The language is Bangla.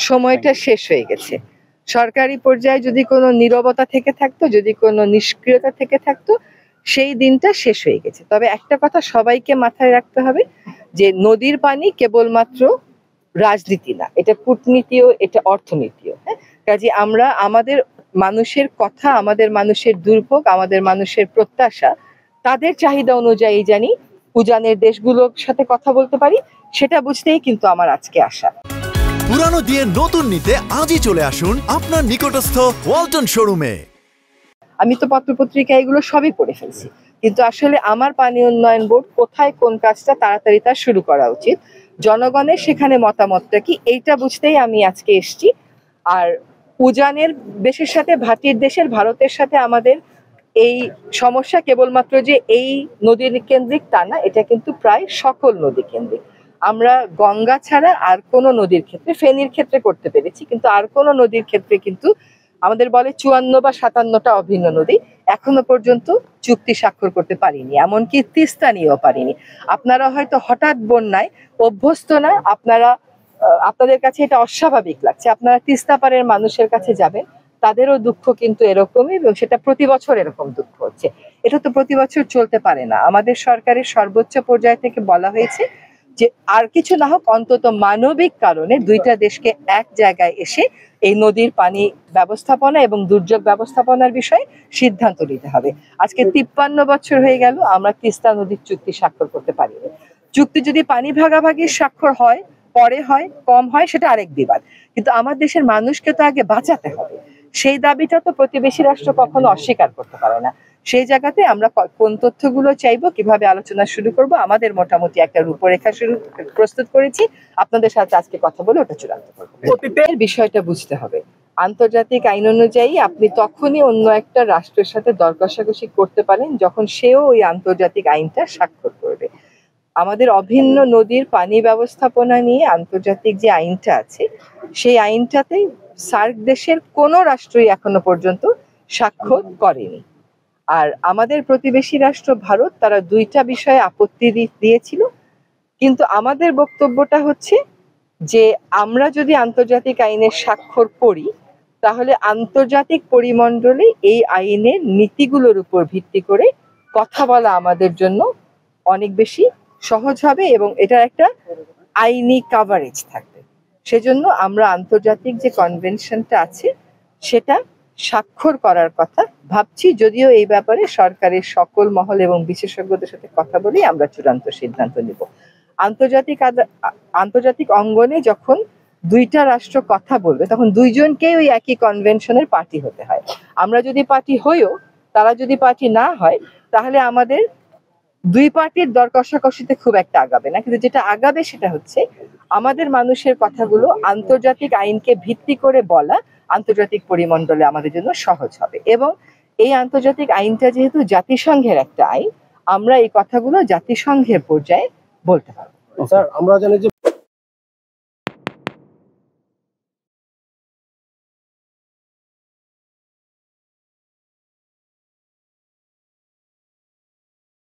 সময়টা শেষ হয়ে গেছে। সরকারি পর্যায়ে যদি কোনো নীরবতা থেকে থাকতো, যদি কোনো নিষ্ক্রিয়তা থেকে থাকতো, সেই দিনটা শেষ হয়ে গেছে। তবে একটা কথা সবাইকে মাথায় রাখতে হবে যে নদীর পানি কেবলমাত্র রাজনীতি না, এটা কূটনীতিও, এটা অর্থনীতিও। হ্যাঁ, কাজে আমরা আমাদের মানুষের কথা, আমাদের মানুষের দুর্ভোগ, আমাদের মানুষের প্রত্যাশা, তাদের চাহিদা অনুযায়ী জানি উজানের দেশগুলোর সাথে কথা বলতে পারি, সেটা বুঝতেই কিন্তু আমার আজকে আসা। পুরানো দিয়ে নতুন নিতে আজই চলে আসুন আপনার নিকটস্থ ওয়ালটন শোরুমে। আমি তো পত্রপত্রিকা এগুলো সবই পড়ে ফেলছি, কিন্তু আসলে আমার পানি উন্নয়ন বোর্ড কোথায় কোন কাজটা তাড়াতাড়ি তা শুরু করা উচিত, জনগণের সেখানে মতামতটা কি, এইটা বুঝতেই আমি আজকে এসছি। আর উজানের দেশের সাথে, ভাটির দেশের ভারতের সাথে আমাদের এই সমস্যা কেবলমাত্র যে এই নদীর কেন্দ্রিক তা না, এটা কিন্তু প্রায় সকল নদী কেন্দ্রিক। আমরা গঙ্গা ছাড়া আর কোনো নদীর ক্ষেত্রে, ফেনীর ক্ষেত্রে করতে পেরেছি, কিন্তু আর কোনো নদীর ক্ষেত্রে কিন্তু আমাদের বলে 54 বা 57টা অভিন্ন নদী, এখনো পর্যন্ত চুক্তি স্বাক্ষর করতে পারিনি, এমনকি তিস্তা নিয়েও পারিনি। আপনারা হয়তো হঠাৎ বন্যায় অভ্যস্ত না, আপনাদের কাছে এটা অস্বাভাবিক লাগছে, আপনারা তিস্তা পারের মানুষের কাছে যাবেন, তাদেরও দুঃখ কিন্তু এরকমই, এবং সেটা প্রতি বছর এরকম দুঃখ হচ্ছে। এটা তো প্রতি বছর চলতে পারে না। আমাদের সরকারের সর্বোচ্চ পর্যায় থেকে বলা হয়েছে যে আর কিছু না হোক, অন্তত মানবিক কারণে দুইটা দেশকে এক জায়গায় এসে এই নদীর পানি ব্যবস্থাপনা এবং দুর্যোগ ব্যবস্থাপনার বিষয়ে সিদ্ধান্ত নিতে হবে। আজকে 53 বছর হয়ে গেল আমরা তিস্তা নদীর চুক্তি স্বাক্ষর করতে পারিনি। চুক্তি যদি পানি ভাগাভাগির স্বাক্ষর হয়, পরে হয়, কম হয়, সেটা আরেক বিবাদ, কিন্তু আমার দেশের মানুষকে তো আগে বাঁচাতে হবে। সেই দাবিটা তো প্রতিবেশী রাষ্ট্র কখনো অস্বীকার করতে পারে না। সেই জায়গাতে আমরা কোন তথ্যগুলো চাইবো, কিভাবে আলোচনা শুরু করব, আমাদের মোটামুটি একটা রূপরেখা প্রস্তুত করেছি। আপনাদের সাথে আজকে কথা বলে ওটা চূড়ান্ত করবো। এর বিষয়টা বুঝতে হবে, আন্তর্জাতিক আইন অনুযায়ী আপনি তখনই অন্য একটা রাষ্ট্রের সাথে দর কষাকষি করতে পারেন যখন সেও ওই আন্তর্জাতিক আইনটা স্বাক্ষর করবে। আমাদের অভিন্ন নদীর পানি ব্যবস্থাপনা নিয়ে আন্তর্জাতিক যে আইনটা আছে, সেই আইনটাতে সার্ক দেশের কোনো রাষ্ট্রই এখনো পর্যন্ত স্বাক্ষর করেনি। আর আমাদের প্রতিবেশী রাষ্ট্র ভারত, তারা দুইটা বিষয়ে আপত্তি দিয়েছিল, কিন্তু আমাদের বক্তব্যটা হচ্ছে যে আমরা যদি আন্তর্জাতিক আইনের স্বাক্ষর করি, তাহলে আন্তর্জাতিক পরিমণ্ডলে এই আইনের নীতিগুলোর উপর ভিত্তি করে কথা বলা আমাদের জন্য অনেক বেশি সহজ হবে, এবং এটার একটা আইনি কাভারেজ থাকবে। সেজন্য আমরা আন্তর্জাতিক যে কনভেনশনটা আছে সেটা স্বাক্ষর করার কথা ভাবছি, যদিও এই ব্যাপারে সরকারের সকল মহল এবং বিশেষজ্ঞদের সাথে কথা বলেই আমরা চূড়ান্ত সিদ্ধান্ত নিব। আন্তর্জাতিক অঙ্গনে যখন দুইটা রাষ্ট্র কথা বলবে, তখন দুইজনকেই ওই একই কনভেনশনের পার্টি হতে হয়। আমরা যদি পার্টি হইও, তারা যদি পার্টি না হয়, তাহলে আমাদের দুই পার্টির দর কষাকষিতে খুব একটা আগাবে না, কিন্তু যেটা আগাবে সেটা হচ্ছে আমাদের মানুষের কথাগুলো আন্তর্জাতিক আইনকে ভিত্তি করে বলা আন্তর্জাতিক পরিমণ্ডলে আমাদের জন্য সহজ হবে। এবং এই আন্তর্জাতিক আইনটা যেহেতু জাতিসংঘের একটা আইন, আমরা এই কথাগুলো জাতিসংঘের পর্যায়ে বলতে পারবো। স্যার, আমরা জানি যে